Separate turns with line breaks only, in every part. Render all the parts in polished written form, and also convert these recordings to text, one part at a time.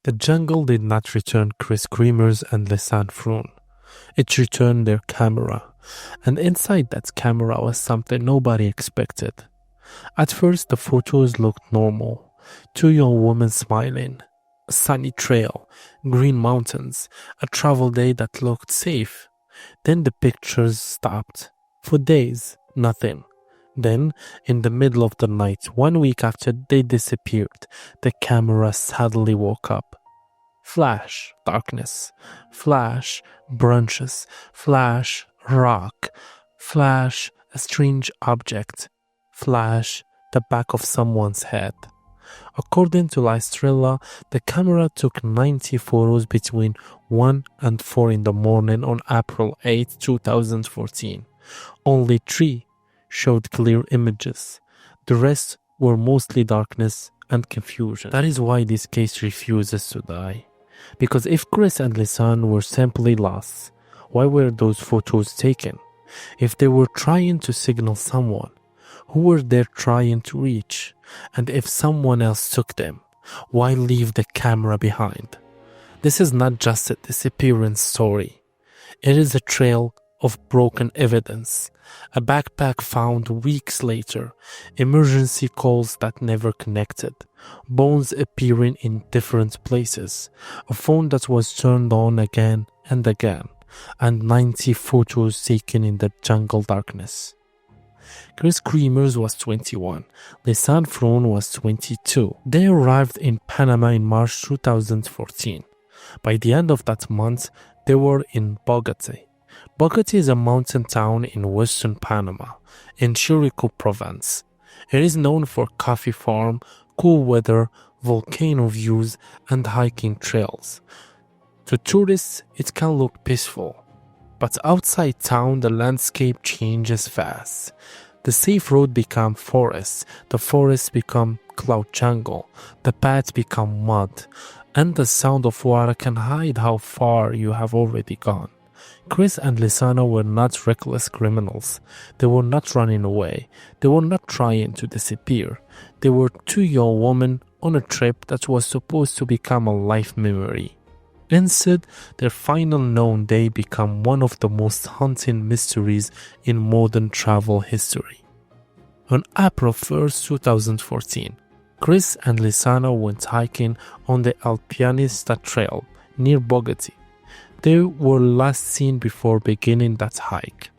The jungle did not return Kris Kremers and Lisanne Froon. It returned their camera, and inside that camera was something nobody expected. At first, the photos looked normal. Two young women smiling, a sunny trail, green mountains, a travel day that looked safe. Then the pictures stopped. For days, nothing. Then, in the middle of the night, 1 week after they disappeared, the camera suddenly woke up. Flash, darkness. Flash, branches. Flash, rock. Flash, a strange object. Flash, the back of someone's head. According to Lisanne, the camera took 90 photos between 1 and 4 in the morning on April 8, 2014. Only 3 showed clear images. The rest were mostly darkness and confusion. That is why this case refuses to die. Because if Kris and Lisanne were simply lost, why were those photos taken? If they were trying to signal someone, who were they trying to reach? And if someone else took them, why leave the camera behind? This is not just a disappearance story. It is a trail of broken evidence, a backpack found weeks later, emergency calls that never connected, bones appearing in different places, a phone that was turned on again and again, and 90 photos taken in the jungle darkness. Kris Kremers was 21, Lisanne Froon was 22. They arrived in Panama in March 2014. By the end of that month, they were in Bogotá. Bogotá is a mountain town in western Panama, in Chirico province. It is known for coffee farm, cool weather, volcano views, and hiking trails. To tourists, it can look peaceful. But outside town, the landscape changes fast. The safe road become forests, the forests become cloud jungle, the paths become mud, and the sound of water can hide how far you have already gone. Kris and Lisanne were not reckless criminals. They were not running away. They were not trying to disappear. They were two young women on a trip that was supposed to become a life memory. Instead, their final known day became one of the most haunting mysteries in modern travel history. On April 1st, 2014, Kris and Lisanne went hiking on the Pianista trail near Bogotá. They were last seen before beginning that hike.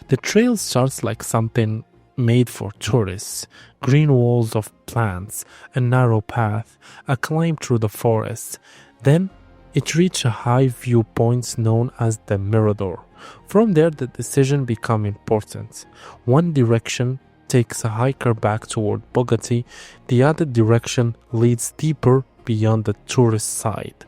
The trail starts like something made for tourists. Green walls of plants, a narrow path, a climb through the forest. Then it reached a high viewpoint known as the Mirador. From there, the decision becomes important. One direction takes a hiker back toward Bogotá. The other direction leads deeper beyond the tourist side.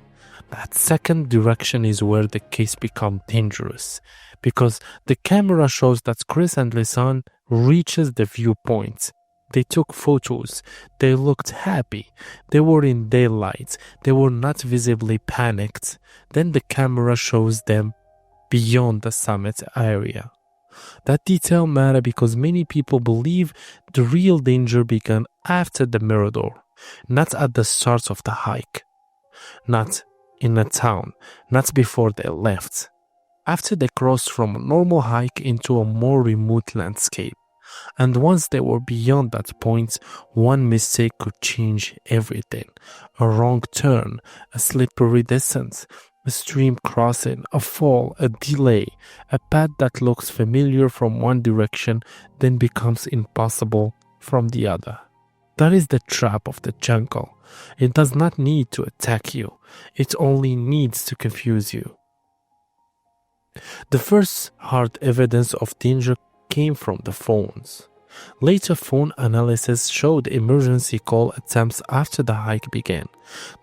That second direction is where the case becomes dangerous, because the camera shows that Kris and Lisanne reaches the viewpoint. They took photos. They looked happy. They were in daylight. They were not visibly panicked. Then the camera shows them beyond the summit area. That detail matters because many people believe the real danger began after the Mirador, not at the start of the hike, not in a town, not before they left. After they crossed from a normal hike into a more remote landscape. And once they were beyond that point, one mistake could change everything. A wrong turn, a slippery descent, a stream crossing, a fall, a delay, a path that looks familiar from one direction then becomes impossible from the other. That is the trap of the jungle. It does not need to attack you. It only needs to confuse you. The first hard evidence of danger came from the phones. Later phone analysis showed emergency call attempts after the hike began.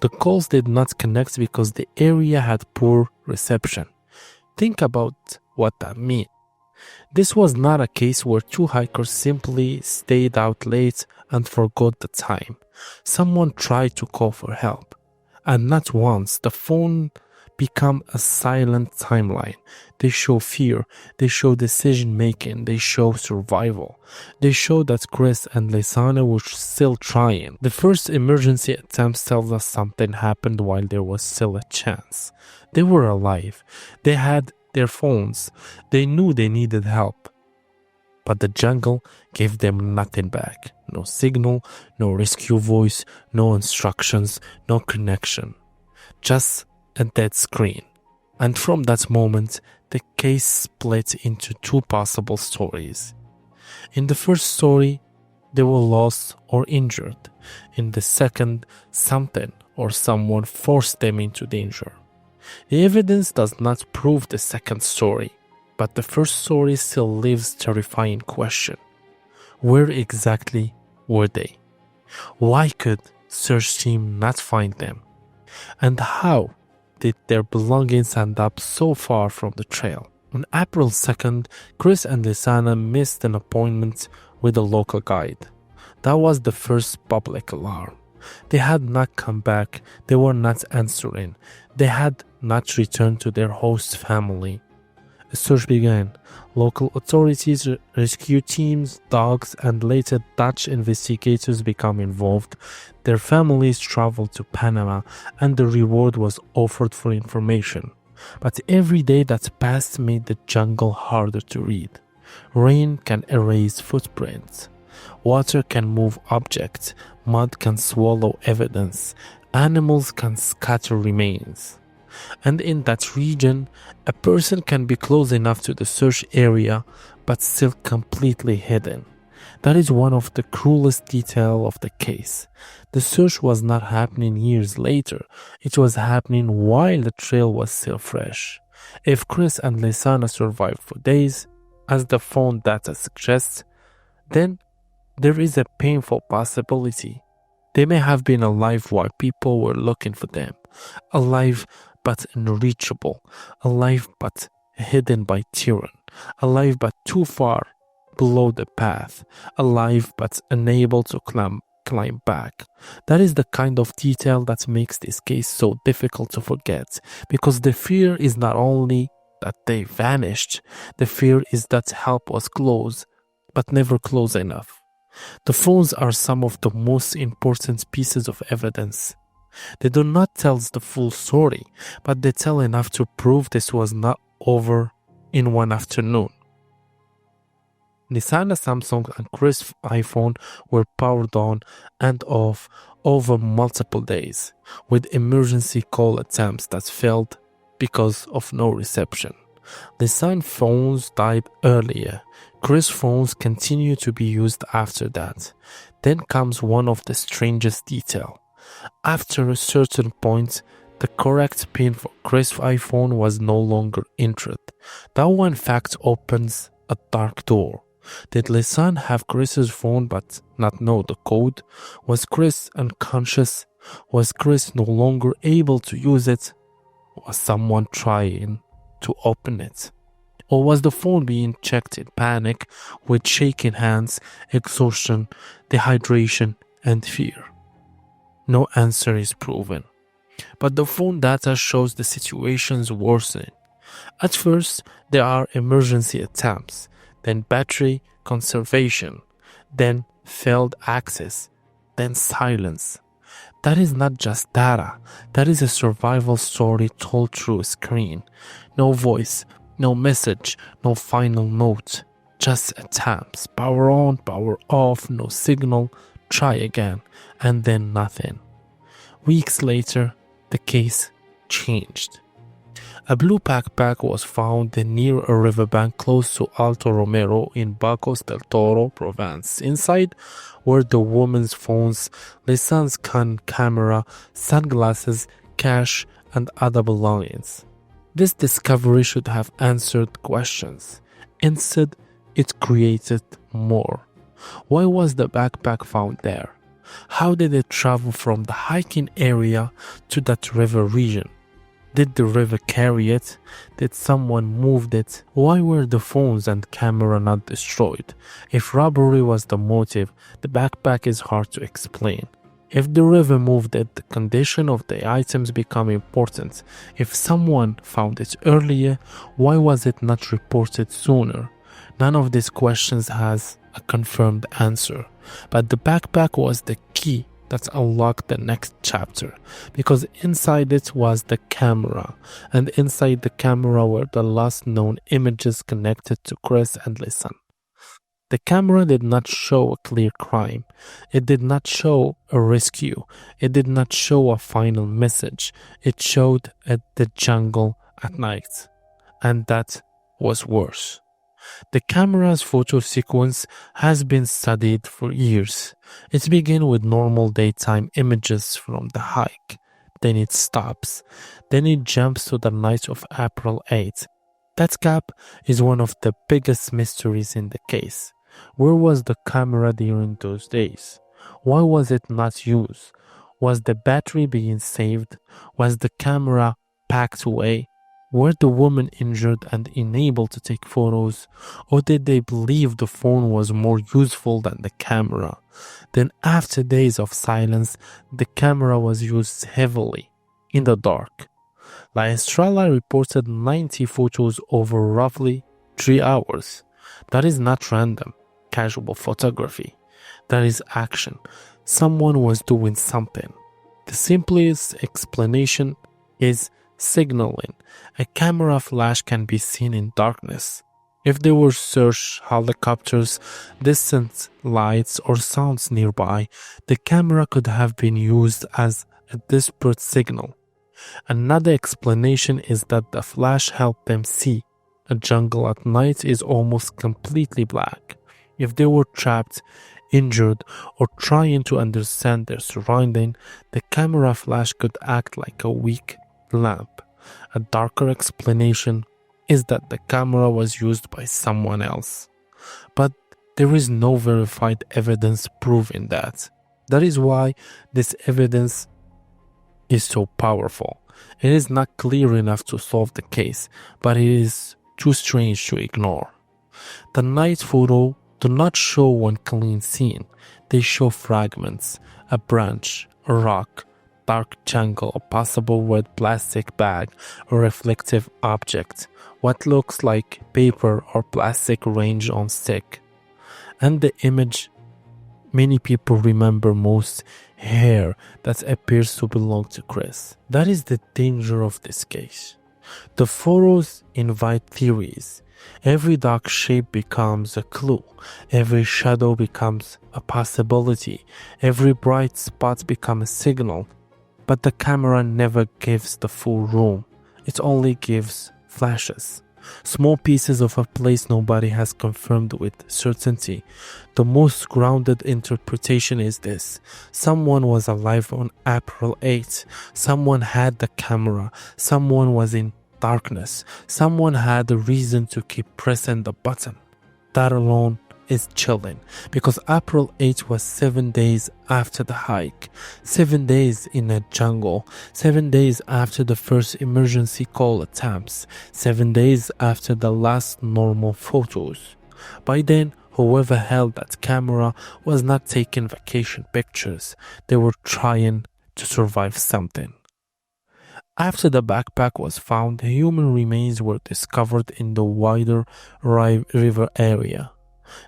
The calls did not connect because the area had poor reception. Think about what that means. This was not a case where two hikers simply stayed out late and forgot the time. Someone tried to call for help. And not once. The phone become a silent timeline. They show fear, they show decision making, they show survival. They show that Kris and Lisanne were still trying. The first emergency attempt tells us something happened while there was still a chance. They were alive, they had their phones, they knew they needed help. But the jungle gave them nothing back. No signal, no rescue voice, no instructions, no connection. Just a dead screen. And from that moment, the case split into two possible stories. In the first story, they were lost or injured. In the second, something or someone forced them into danger. The evidence does not prove the second story, but the first story still leaves terrifying question. Where exactly were they? Why could search team not find them? And how did their belongings end up so far from the trail? On April 2nd, Kris and Lisanne missed an appointment with a local guide. That was the first public alarm. They had not come back, they were not answering, they had not returned to their host family. A search began. Local authorities, rescue teams, dogs, and later Dutch investigators became involved. Their families traveled to Panama, and the reward was offered for information. But every day that passed made the jungle harder to read. Rain can erase footprints. Water can move objects. Mud can swallow evidence. Animals can scatter remains. And in that region, a person can be close enough to the search area but still completely hidden. That is one of the cruelest details of the case. The search was not happening years later, it was happening while the trail was still fresh. If Kris and Lisanne survived for days, as the phone data suggests, then there is a painful possibility. They may have been alive while people were looking for them, alive but unreachable, alive but hidden by tyranny, alive but too far below the path, alive but unable to climb back. That is the kind of detail that makes this case so difficult to forget, because the fear is not only that they vanished, the fear is that help was close, but never close enough. The phones are some of the most important pieces of evidence. They do not tell the full story, but they tell enough to prove this was not over in one afternoon. Lisanne Samsung and Kris' iPhone were powered on and off over multiple days, with emergency call attempts that failed because of no reception. Lisanne phones died earlier. Kris' phones continue to be used after that. Then comes one of the strangest details. After a certain point, the correct pin for Kris' iPhone was no longer entered. That one fact opens a dark door. Did Lisanne have Kris' phone but not know the code? Was Kris unconscious? Was Kris no longer able to use it? Was someone trying to open it? Or was the phone being checked in panic with shaking hands, exhaustion, dehydration, and fear? No answer is proven. But the phone data shows the situation's worsening. At first, there are emergency attempts, then battery conservation, then failed access, then silence. That is not just data, that is a survival story told through a screen. No voice, no message, no final note, just attempts. Power on, power off, no signal, try again, and then nothing. Weeks later, the case changed. A blue backpack was found near a riverbank close to Alto Romero in Bacos del Toro, Provence. Inside were the woman's phones, Lisanne's camera, sunglasses, cash, and other belongings. This discovery should have answered questions. Instead, it created more. Why was the backpack found there? How did it travel from the hiking area to that river region? Did the river carry it? Did someone move it? Why were the phones and camera not destroyed? If robbery was the motive, the backpack is hard to explain. If the river moved it, the condition of the items become important. If someone found it earlier, why was it not reported sooner? None of these questions has a confirmed answer, but the backpack was the key that unlocked the next chapter, because inside it was the camera, and inside the camera were the last known images connected to Kris and Lisanne. The camera did not show a clear crime. It did not show a rescue. It did not show a final message. It showed the jungle at night. And that was worse. The camera's photo sequence has been studied for years. It begins with normal daytime images from the hike. Then it stops. Then it jumps to the night of April 8th. That gap is one of the biggest mysteries in the case. Where was the camera during those days? Why was it not used? Was the battery being saved? Was the camera packed away? Were the women injured and unable to take photos? Or did they believe the phone was more useful than the camera? Then after days of silence, the camera was used heavily, in the dark. La Estrella reported 90 photos over roughly 3 hours. That is not random, casual photography. That is action. Someone was doing something. The simplest explanation is signaling. A camera flash can be seen in darkness. If there were search helicopters, distant lights, or sounds nearby, the camera could have been used as a desperate signal. Another explanation is that the flash helped them see. A jungle at night is almost completely black. If they were trapped, injured, or trying to understand their surrounding, the camera flash could act like a weak lamp. A darker explanation is that the camera was used by someone else. But there is no verified evidence proving that. That is why this evidence is so powerful. It is not clear enough to solve the case, but it is too strange to ignore. The night photo do not show one clean scene. They show fragments, a branch, a rock, dark jungle, a possible wet plastic bag, a reflective object, what looks like paper or plastic range on stick. And the image many people remember most, hair that appears to belong to Kris. That is the danger of this case. The photos invite theories. Every dark shape becomes a clue. Every shadow becomes a possibility. Every bright spot becomes a signal. But the camera never gives the full room. It only gives flashes. Small pieces of a place nobody has confirmed with certainty. The most grounded interpretation is this: someone was alive on April 8th. Someone had the camera. Someone was in darkness. Someone had a reason to keep pressing the button. That alone is chilling, because April 8th was 7 days after the hike, 7 days in a jungle, 7 days after the first emergency call attempts, 7 days after the last normal photos. By then, whoever held that camera was not taking vacation pictures. They were trying to survive something. After the backpack was found, human remains were discovered in the wider river area.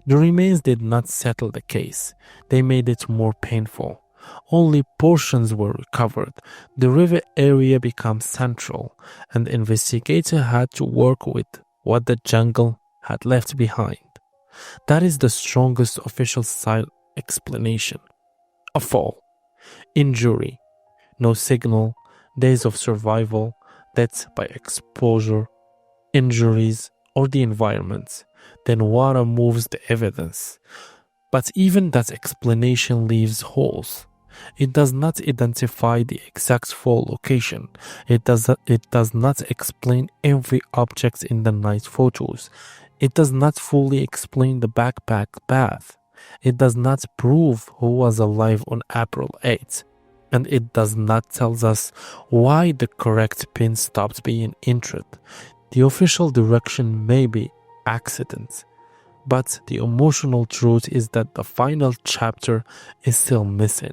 The remains did not settle the case. They made it more painful. Only portions were recovered. The river area became central, and investigators had to work with what the jungle had left behind. That is the strongest official side explanation. A fall, injury, no signal, days of survival, death by exposure, injuries, or the environment. Then water moves the evidence. But even that explanation leaves holes. It does not identify the exact fall location. It does not explain every object in the night photos. It does not fully explain the backpack path. It does not prove who was alive on April 8th. And it does not tell us why the correct pin stopped being entered. The official direction may be accident, but the emotional truth is that the final chapter is still missing.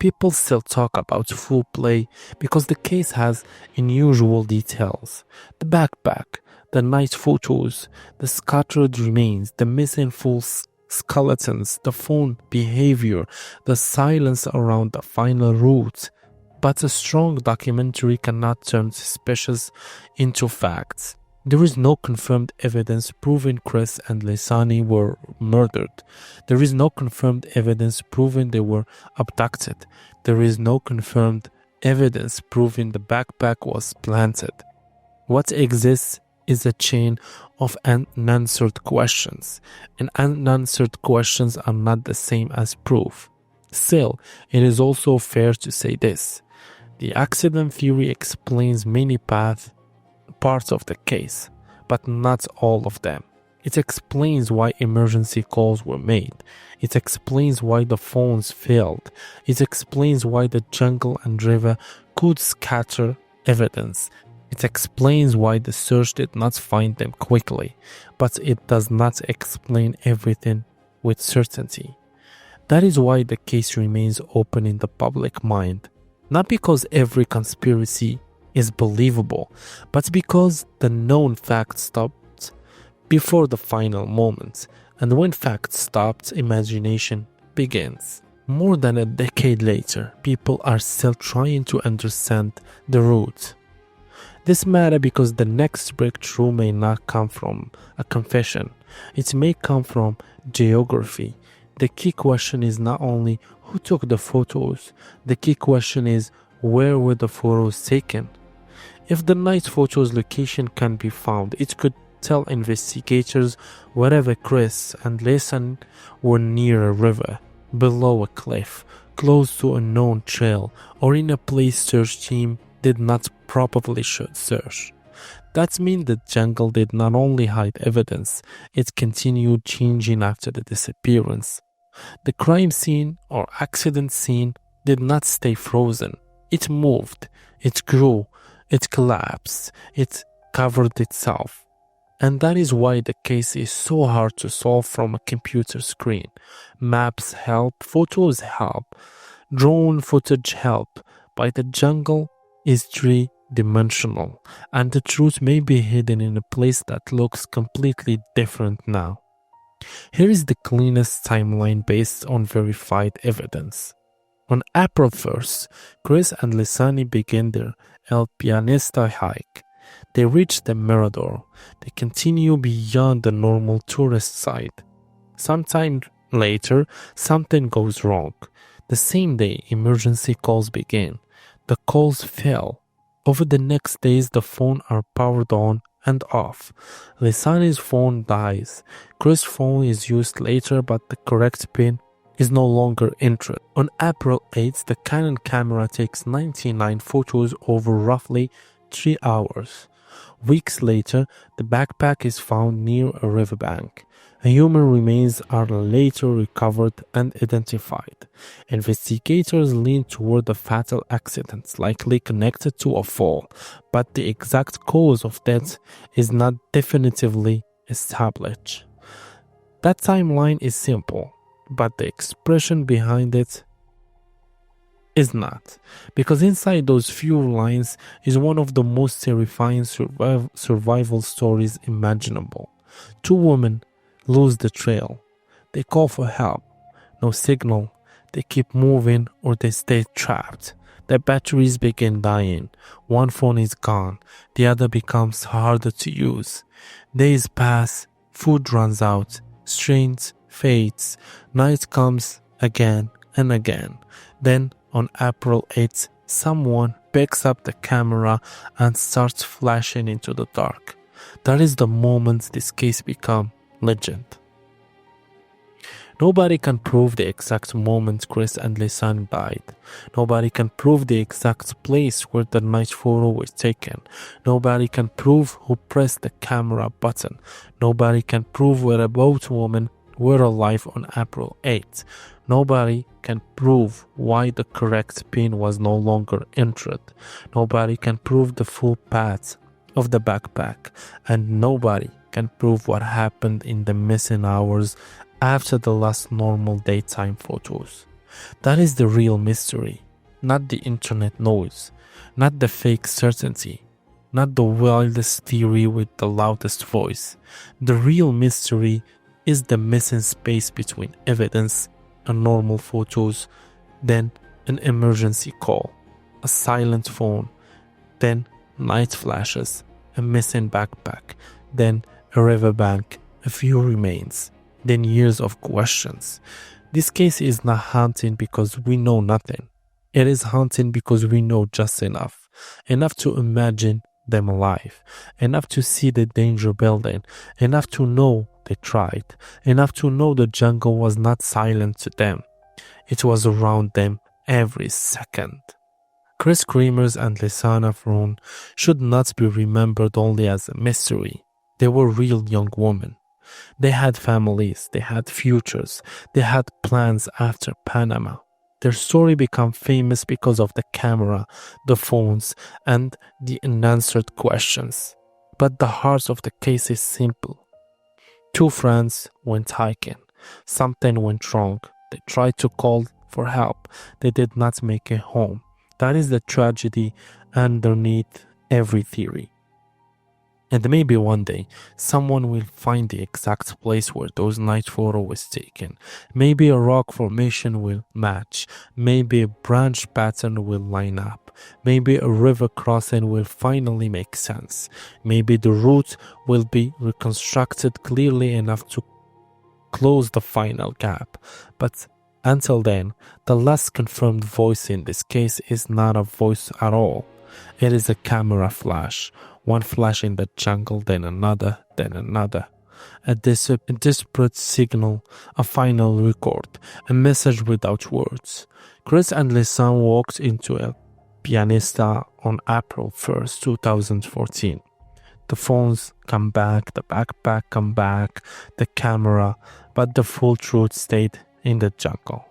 People still talk about foul play because the case has unusual details. The backpack, the night photos, the scattered remains, the missing full skeletons, the phone behavior, the silence around the final route. But a strong documentary cannot turn suspicious into facts. There is no confirmed evidence proving Kris and Lisanne were murdered. There is no confirmed evidence proving they were abducted. There is no confirmed evidence proving the backpack was planted. What exists is a chain of unanswered questions, and unanswered questions are not the same as proof. Still, it is also fair to say this. The accident theory explains many parts of the case, but not all of them. It explains why emergency calls were made. It explains why the phones failed. It explains why the jungle and river could scatter evidence. It explains why the search did not find them quickly, but it does not explain everything with certainty. That is why the case remains open in the public mind. Not because every conspiracy is believable, but because the known fact stopped before the final moment, and when fact stops, imagination begins. More than a decade later, people are still trying to understand the root. This matters because the next breakthrough may not come from a confession. It may come from geography. The key question is not only who took the photos, the key question is where were the photos taken? If the night photos location can be found, it could tell investigators wherever Kris and Lisanne were near a river, below a cliff, close to a known trail, or in a place search team did not properly search. That means the jungle did not only hide evidence, it continued changing after the disappearance. The crime scene or accident scene did not stay frozen. It moved, it grew, it collapsed, it covered itself. And that is why the case is so hard to solve from a computer screen. Maps help, photos help, drone footage help, but the jungle is three-dimensional, and the truth may be hidden in a place that looks completely different now. Here is the cleanest timeline based on verified evidence. On April 1st, Kris and Lisanne begin their El Pianista hike. They reach the Mirador. They continue beyond the normal tourist site. Sometime later, something goes wrong. The same day, emergency calls begin. The calls fail. Over the next days, the phones are powered on and off. Lisanne's phone dies. Kris' phone is used later, but the correct pin is no longer entered. On April 8th, the Canon camera takes 99 photos over roughly 3 hours. Weeks later, the backpack is found near a riverbank. Human remains are later recovered and identified. Investigators lean toward the fatal accident, likely connected to a fall, but the exact cause of death is not definitively established. That timeline is simple, but the expression behind it is not, because inside those few lines is one of the most terrifying survival stories imaginable. Two women lose the trail. They call for help. No signal. They keep moving or they stay trapped. Their batteries begin dying. One phone is gone. The other becomes harder to use. Days pass. Food runs out. Strength fades. Night comes again and again. Then on April 8th, someone picks up the camera and starts flashing into the dark. That is the moment this case becomes legend. Nobody can prove the exact moment Kris and Lisanne died. Nobody can prove the exact place where the night photo was taken. Nobody can prove who pressed the camera button. Nobody can prove whether both women were alive on April 8th. Nobody can prove why the correct pin was no longer entered. Nobody can prove the full path of the backpack. And nobody can prove what happened in the missing hours after the last normal daytime photos. That is the real mystery, not the internet noise, not the fake certainty, not the wildest theory with the loudest voice. The real mystery is the missing space between evidence and normal photos, then an emergency call, a silent phone, then night flashes, a missing backpack, then a riverbank, a few remains, then years of questions. This case is not haunting because we know nothing. It is haunting because we know just enough to imagine them alive, enough to see the danger building, enough to know they tried, enough to know the jungle was not silent to them. It was around them every second. Kris Kremers and Lisanne Froon should not be remembered only as a mystery. They were real young women. They had families, they had futures, they had plans after Panama. Their story became famous because of the camera, the phones, and the unanswered questions. But the heart of the case is simple. Two friends went hiking. Something went wrong. They tried to call for help. They did not make it home. That is the tragedy underneath every theory. And maybe one day, someone will find the exact place where those night photo was taken. Maybe a rock formation will match. Maybe a branch pattern will line up. Maybe a river crossing will finally make sense. Maybe the route will be reconstructed clearly enough to close the final gap. But until then, the last confirmed voice in this case is not a voice at all. It is a camera flash. One flash in the jungle, then another, a desperate signal, a final record, a message without words. Kris and Lisanne walked into a Pianista on April 1st, 2014. The phones come back, the backpack come back, the camera, but the full truth stayed in the jungle.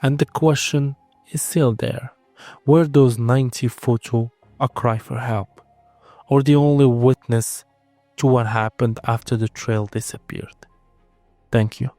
And the question is still there. Were those 90 photos a cry for help? Or the only witness to what happened after the trail disappeared? Thank you.